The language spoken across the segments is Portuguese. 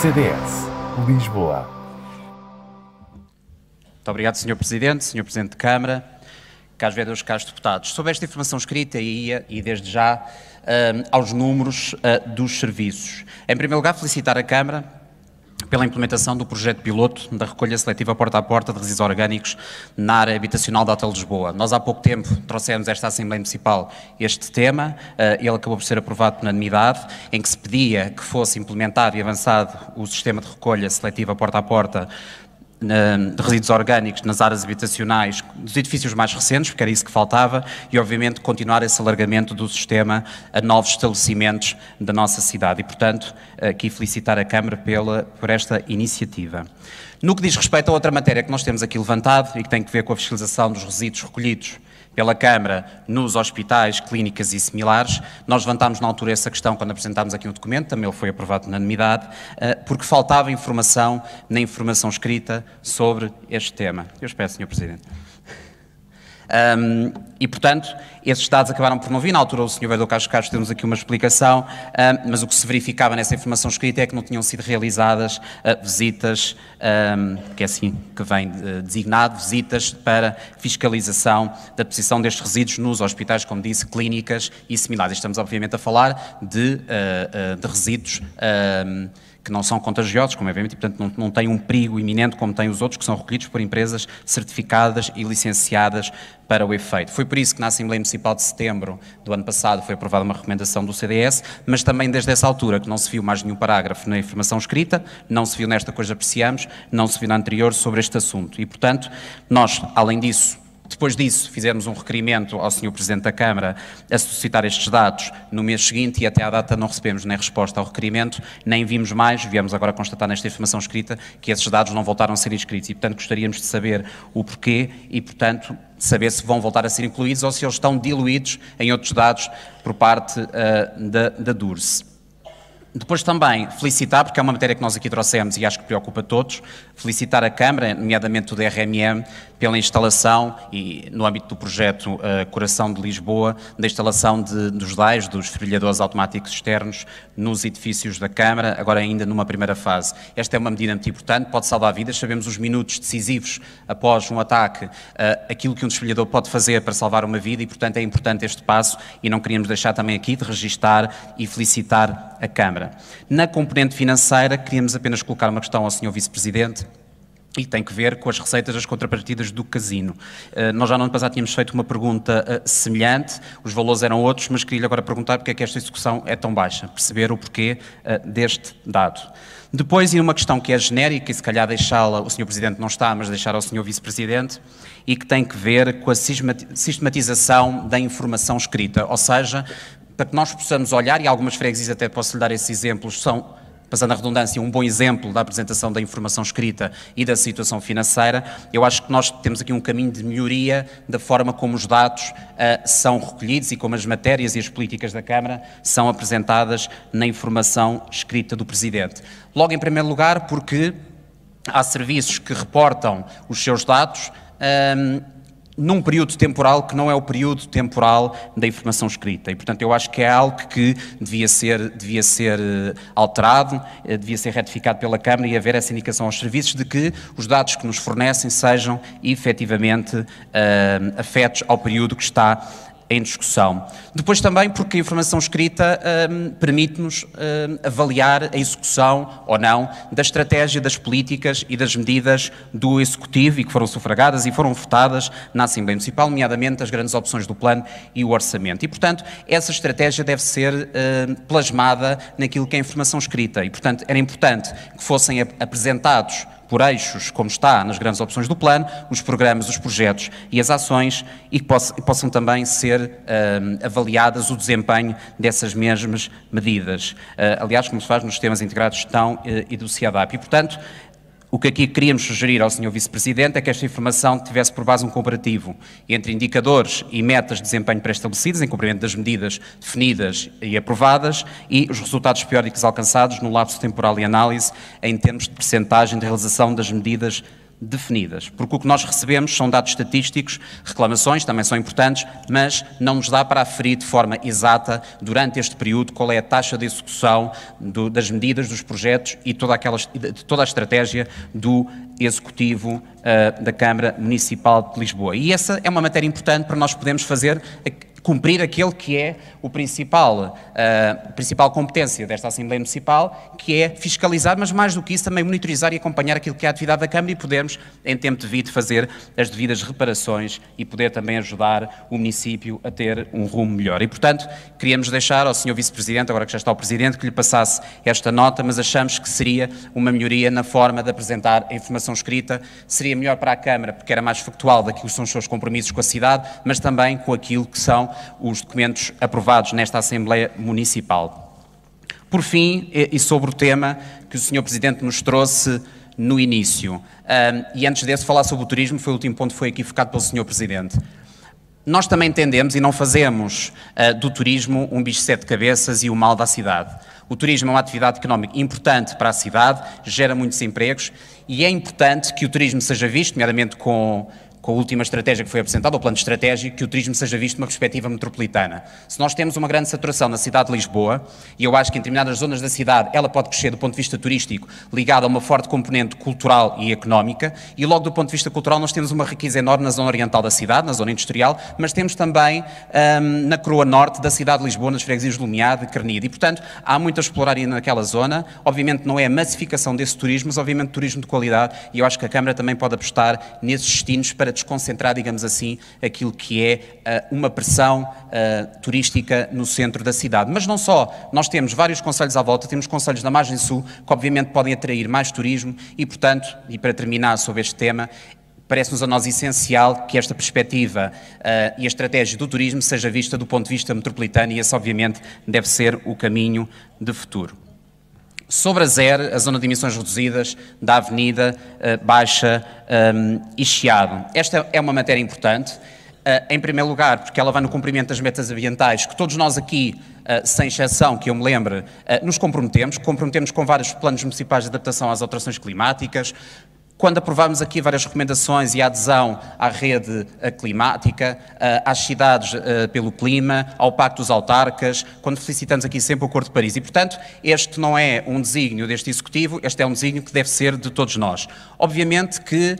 CDS, Lisboa. Muito obrigado, Sr. Presidente, Sr. Presidente de Câmara, caros vereadores, caros deputados. Sobre esta informação escrita e desde já aos números dos serviços. Em primeiro lugar, felicitar a Câmara pela implementação do projeto piloto da recolha seletiva porta a porta de resíduos orgânicos na área habitacional da Hotel Lisboa. Nós há pouco tempo trouxemos a esta Assembleia Municipal este tema, ele acabou por ser aprovado por unanimidade, em que se pedia que fosse implementado e avançado o sistema de recolha seletiva porta a porta de resíduos orgânicos nas áreas habitacionais dos edifícios mais recentes, porque era isso que faltava, e obviamente continuar esse alargamento do sistema a novos estabelecimentos da nossa cidade. E, portanto, aqui felicitar a Câmara por esta iniciativa. No que diz respeito a outra matéria que nós temos aqui levantado e que tem que ver com a fiscalização dos resíduos recolhidos pela Câmara nos hospitais, clínicas e similares, nós levantámos na altura essa questão quando apresentámos aqui um documento, também ele foi aprovado na unanimidade, porque faltava informação na informação escrita sobre este tema. Eu espero, Sr. Presidente. E, portanto, esses dados acabaram por não vir. Na altura, o Sr. Vereador Carlos Castro temos aqui uma explicação, mas o que se verificava nessa informação escrita é que não tinham sido realizadas visitas, que é assim que vem designado, visitas para fiscalização da deposição destes resíduos nos hospitais, como disse, clínicas e similares. Estamos, obviamente, a falar de resíduos que não são contagiosos, como é evidente, e portanto não têm um perigo iminente como têm os outros, que são recolhidos por empresas certificadas e licenciadas para o efeito. Foi por isso que na Assembleia Municipal de setembro do ano passado foi aprovada uma recomendação do CDS, mas também desde essa altura que não se viu mais nenhum parágrafo na informação escrita, não se viu nesta que hoje apreciamos, não se viu na anterior sobre este assunto. E, portanto, nós, além disso, depois disso, fizemos um requerimento ao Sr. Presidente da Câmara a suscitar estes dados no mês seguinte e até à data não recebemos nem resposta ao requerimento, nem vimos mais, viemos agora constatar nesta informação escrita que esses dados não voltaram a ser inscritos e, portanto, gostaríamos de saber o porquê e, portanto, de saber se vão voltar a ser incluídos ou se eles estão diluídos em outros dados por parte da DURS. Depois também felicitar, porque é uma matéria que nós aqui trouxemos e acho que preocupa todos, felicitar a Câmara, nomeadamente o DRMM, pela instalação e no âmbito do projeto Coração de Lisboa, da instalação dos DAIs, dos desfibriladores automáticos externos, nos edifícios da Câmara, agora ainda numa primeira fase. Esta é uma medida muito importante, pode salvar vidas, sabemos os minutos decisivos após um ataque, aquilo que um desfibrilador pode fazer para salvar uma vida e, portanto, é importante este passo e não queríamos deixar também aqui de registar e felicitar a Câmara. Na componente financeira, queríamos apenas colocar uma questão ao Sr. Vice-Presidente, e tem que ver com as receitas das contrapartidas do casino. Nós já no ano passado tínhamos feito uma pergunta semelhante, os valores eram outros, mas queria-lhe agora perguntar porque é que esta execução é tão baixa, perceber o porquê deste dado. Depois, e uma questão que é genérica, e se calhar deixá-la, o Sr. Presidente não está, mas deixar ao Sr. Vice-Presidente, e que tem que ver com a sistematização da informação escrita, ou seja, para que nós possamos olhar, e algumas freguesias até posso lhe dar esses exemplos, são, passando a redundância, um bom exemplo da apresentação da informação escrita e da situação financeira. Eu acho que nós temos aqui um caminho de melhoria da forma como os dados são recolhidos e como as matérias e as políticas da Câmara são apresentadas na informação escrita do Presidente. Logo, em primeiro lugar, porque há serviços que reportam os seus dados num período temporal que não é o período temporal da informação escrita. E, portanto, eu acho que é algo que devia ser alterado, devia ser retificado pela Câmara e haver essa indicação aos serviços de que os dados que nos fornecem sejam efetivamente afetos ao período que está em discussão. Depois também porque a informação escrita permite-nos avaliar a execução ou não da estratégia, das políticas e das medidas do Executivo e que foram sufragadas e foram votadas na Assembleia Municipal, nomeadamente as grandes opções do plano e o orçamento. E, portanto, essa estratégia deve ser plasmada naquilo que é a informação escrita e, portanto, era importante que fossem apresentados por eixos, como está nas grandes opções do plano, os programas, os projetos e as ações e que possam também ser avaliadas o desempenho dessas mesmas medidas. Aliás, como se faz nos sistemas integrados de gestão e do CIADAP. E, portanto, o que aqui queríamos sugerir ao Sr. Vice-Presidente é que esta informação tivesse por base um comparativo entre indicadores e metas de desempenho pré-estabelecidas, em cumprimento das medidas definidas e aprovadas, e os resultados periódicos alcançados no lapso temporal e análise em termos de percentagem de realização das medidas definidas, porque o que nós recebemos são dados estatísticos, reclamações também são importantes, mas não nos dá para aferir de forma exata, durante este período, qual é a taxa de execução das medidas, dos projetos e toda a estratégia do Executivo da Câmara Municipal de Lisboa. E essa é uma matéria importante para nós podermos cumprir aquele que é a principal competência desta Assembleia Municipal, que é fiscalizar, mas mais do que isso também monitorizar e acompanhar aquilo que é a atividade da Câmara e podermos, em tempo devido, fazer as devidas reparações e poder também ajudar o município a ter um rumo melhor. E, portanto, queríamos deixar ao Sr. Vice-Presidente, agora que já está o Presidente, que lhe passasse esta nota, mas achamos que seria uma melhoria na forma de apresentar a informação escrita, seria melhor para a Câmara, porque era mais factual daquilo que são os seus compromissos com a cidade, mas também com aquilo que são os documentos aprovados nesta Assembleia Municipal. Por fim, e sobre o tema que o Sr. Presidente nos trouxe no início, e antes desse falar sobre o turismo, foi o último ponto que foi aqui focado pelo Sr. Presidente. Nós também entendemos e não fazemos do turismo um bicho de sete cabeças e o mal da cidade. O turismo é uma atividade económica importante para a cidade, gera muitos empregos e é importante que o turismo seja visto, nomeadamente com a última estratégia que foi apresentada, o plano estratégico, que o turismo seja visto numa perspectiva metropolitana. Se nós temos uma grande saturação na cidade de Lisboa, e eu acho que em determinadas zonas da cidade ela pode crescer do ponto de vista turístico, ligada a uma forte componente cultural e económica, e logo do ponto de vista cultural nós temos uma riqueza enorme na zona oriental da cidade, na zona industrial, mas temos também na coroa norte da cidade de Lisboa, nas freguesias de Lumiade, de Carnide, e portanto há muito a explorar aí naquela zona. Obviamente não é a massificação desse turismo, mas obviamente turismo de qualidade, e eu acho que a Câmara também pode apostar nesses destinos para desconcentrar, digamos assim, aquilo que é uma pressão turística no centro da cidade. Mas não só, nós temos vários concelhos à volta, temos concelhos da margem sul, que obviamente podem atrair mais turismo e, portanto, e para terminar sobre este tema, parece-nos a nós essencial que esta perspectiva e a estratégia do turismo seja vista do ponto de vista metropolitano e esse, obviamente, deve ser o caminho de futuro. Sobre a ZER, a zona de emissões reduzidas da Avenida Baixa e Chiado. Esta é uma matéria importante, em primeiro lugar, porque ela vai no cumprimento das metas ambientais, que todos nós aqui, sem exceção, que eu me lembre, nos comprometemos com vários planos municipais de adaptação às alterações climáticas. Quando aprovámos aqui várias recomendações e a adesão à rede climática, às cidades pelo clima, ao Pacto dos Autarcas, quando felicitamos aqui sempre o Acordo de Paris. E, portanto, este não é um desígnio deste Executivo, este é um desígnio que deve ser de todos nós. Obviamente que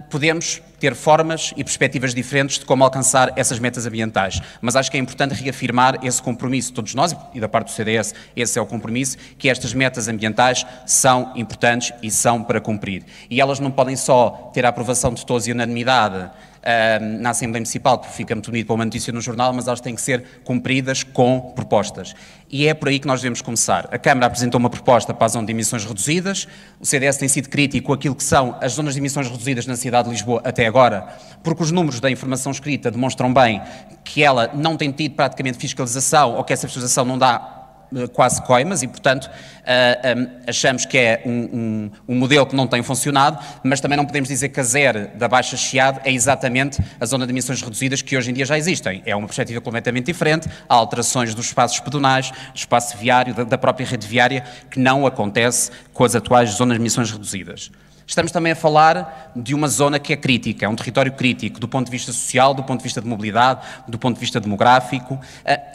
podemos ter formas e perspectivas diferentes de como alcançar essas metas ambientais, mas acho que é importante reafirmar esse compromisso de todos nós, e da parte do CDS esse é o compromisso, que estas metas ambientais são importantes e são para cumprir. E elas não podem só ter a aprovação de todos e unanimidade na Assembleia Municipal, que fica muito bonito para uma notícia no jornal, mas elas têm que ser cumpridas com propostas. E é por aí que nós devemos começar. A Câmara apresentou uma proposta para a zona de emissões reduzidas, o CDS tem sido crítico com aquilo que são as zonas de emissões reduzidas na cidade de Lisboa até agora, porque os números da informação escrita demonstram bem que ela não tem tido praticamente fiscalização, ou que essa fiscalização não dá quase coimas e, portanto, achamos que é um modelo que não tem funcionado, mas também não podemos dizer que a ZER da Baixa Chiado é exatamente a zona de emissões reduzidas que hoje em dia já existem. É uma perspectiva completamente diferente, há alterações dos espaços pedonais, do espaço viário, da própria rede viária, que não acontece com as atuais zonas de emissões reduzidas. Estamos também a falar de uma zona que é crítica, é um território crítico do ponto de vista social, do ponto de vista de mobilidade, do ponto de vista demográfico,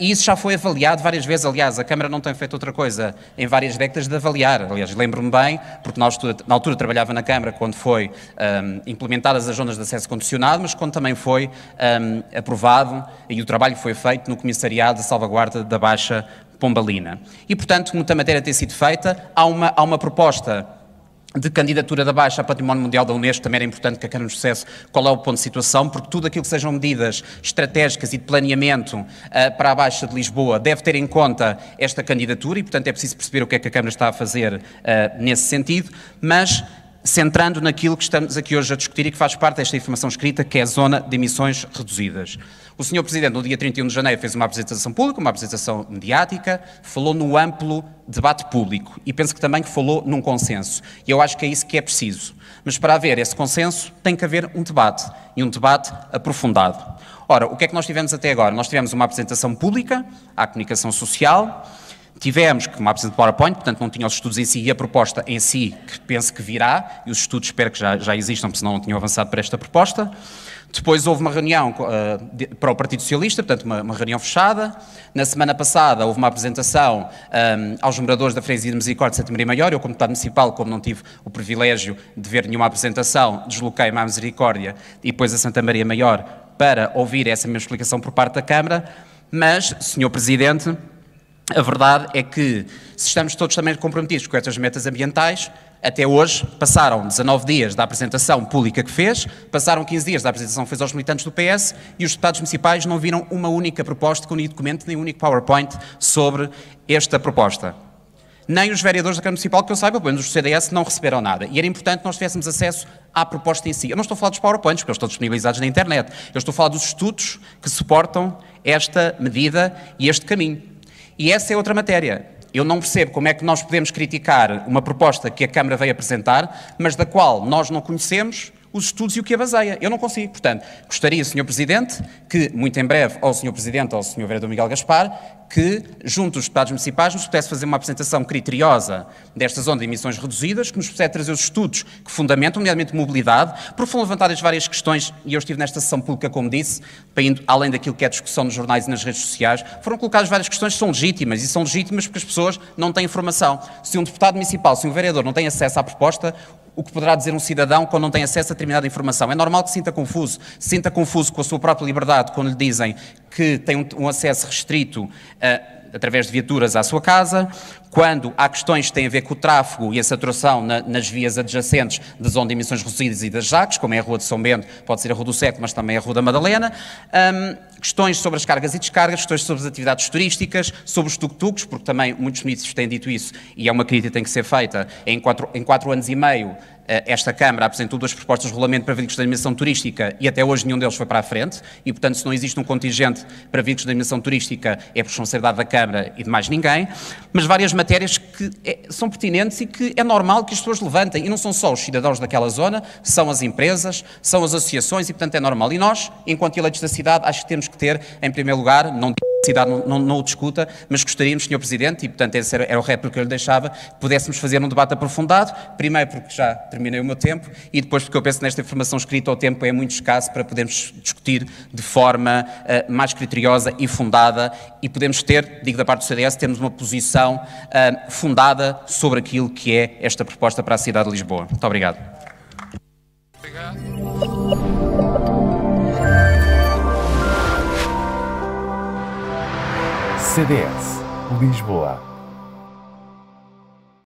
e isso já foi avaliado várias vezes. Aliás, a Câmara não tem feito outra coisa em várias décadas de avaliar. Aliás, lembro-me bem, porque na altura trabalhava na Câmara quando foi implementadas as zonas de acesso condicionado, mas quando também foi aprovado e o trabalho foi feito no Comissariado de Salvaguarda da Baixa Pombalina. E, portanto, muita matéria tem sido feita, há uma proposta de candidatura da Baixa a Património Mundial da Unesco. Também era importante que a Câmara nos dissesse qual é o ponto de situação, porque tudo aquilo que sejam medidas estratégicas e de planeamento para a Baixa de Lisboa deve ter em conta esta candidatura e, portanto, é preciso perceber o que é que a Câmara está a fazer nesse sentido, mas centrando naquilo que estamos aqui hoje a discutir e que faz parte desta informação escrita, que é a zona de emissões reduzidas. O Sr. Presidente, no dia 31 de janeiro, fez uma apresentação pública, uma apresentação mediática, falou no amplo debate público e penso que também falou num consenso. E eu acho que é isso que é preciso. Mas para haver esse consenso tem que haver um debate, e um debate aprofundado. Ora, o que é que nós tivemos até agora? Nós tivemos uma apresentação pública à comunicação social, tivemos que uma apresentação de PowerPoint, portanto não tinha os estudos em si e a proposta em si, que penso que virá, e os estudos espero que já existam, porque senão não tinham avançado para esta proposta. Depois houve uma reunião para o Partido Socialista, portanto uma reunião fechada. Na semana passada houve uma apresentação aos moradores da Freguesia de Misericórdia de Santa Maria Maior. Eu, como deputado municipal, como não tive o privilégio de ver nenhuma apresentação, desloquei-me à Misericórdia e depois a Santa Maria Maior para ouvir essa mesma explicação por parte da Câmara. Mas, Sr. Presidente, a verdade é que, se estamos todos também comprometidos com estas metas ambientais, até hoje passaram 19 dias da apresentação pública que fez, passaram 15 dias da apresentação que fez aos militantes do PS e os deputados municipais não viram uma única proposta, com um único documento, nem um único PowerPoint sobre esta proposta. Nem os vereadores da Câmara Municipal, que eu saiba, pelo menos os CDS, não receberam nada. E era importante que nós tivéssemos acesso à proposta em si. Eu não estou a falar dos PowerPoints, porque eles estão disponibilizados na internet. Eu estou a falar dos estudos que suportam esta medida e este caminho. E essa é outra matéria. Eu não percebo como é que nós podemos criticar uma proposta que a Câmara veio apresentar, mas da qual nós não conhecemos os estudos e o que a baseia. Eu não consigo. Portanto, gostaria, Sr. Presidente, que muito em breve, ou o Sr. Presidente ou o Sr. Vereador Miguel Gaspar, que, junto dos deputados municipais, nos pudesse fazer uma apresentação criteriosa desta zona de emissões reduzidas, que nos pudesse trazer os estudos que fundamentam, nomeadamente mobilidade, porque foram levantadas várias questões, e eu estive nesta sessão pública, como disse, para indo além daquilo que é discussão nos jornais e nas redes sociais, foram colocadas várias questões que são legítimas, e são legítimas porque as pessoas não têm informação. Se um deputado municipal, se um vereador não tem acesso à proposta, o que poderá dizer um cidadão quando não tem acesso a determinada informação? É normal que se sinta confuso com a sua própria liberdade quando lhe dizem que tem um acesso restrito através de viaturas à sua casa, quando há questões que têm a ver com o tráfego e a saturação nas vias adjacentes da zona de emissões reduzidas e das JACs, como é a Rua de São Bento, pode ser a Rua do Século, mas também a Rua da Madalena, questões sobre as cargas e descargas, questões sobre as atividades turísticas, sobre os tuk-tuks, porque também muitos ministros têm dito isso, e é uma crítica que tem que ser feita. Em 4 anos e meio, esta Câmara apresentou 2 propostas de regulamento para veículos de animação turística e até hoje nenhum deles foi para a frente, e portanto se não existe um contingente para veículos de animação turística é por responsabilidade da Câmara e de mais ninguém, mas várias matérias que são pertinentes e que é normal que as pessoas levantem, e não são só os cidadãos daquela zona, são as empresas, são as associações, e portanto é normal. E nós, enquanto eleitos da cidade, acho que temos que ter, em primeiro lugar, não a cidade não o discuta, mas gostaríamos, Sr. Presidente, e portanto esse era o réplica que eu lhe deixava, que pudéssemos fazer um debate aprofundado, primeiro porque já terminei o meu tempo, e depois porque eu penso que nesta informação escrita o tempo é muito escasso para podermos discutir de forma mais criteriosa e fundada, e podemos ter, digo da parte do CDS, temos uma posição fundada sobre aquilo que é esta proposta para a cidade de Lisboa. Muito obrigado. CDS, Lisboa.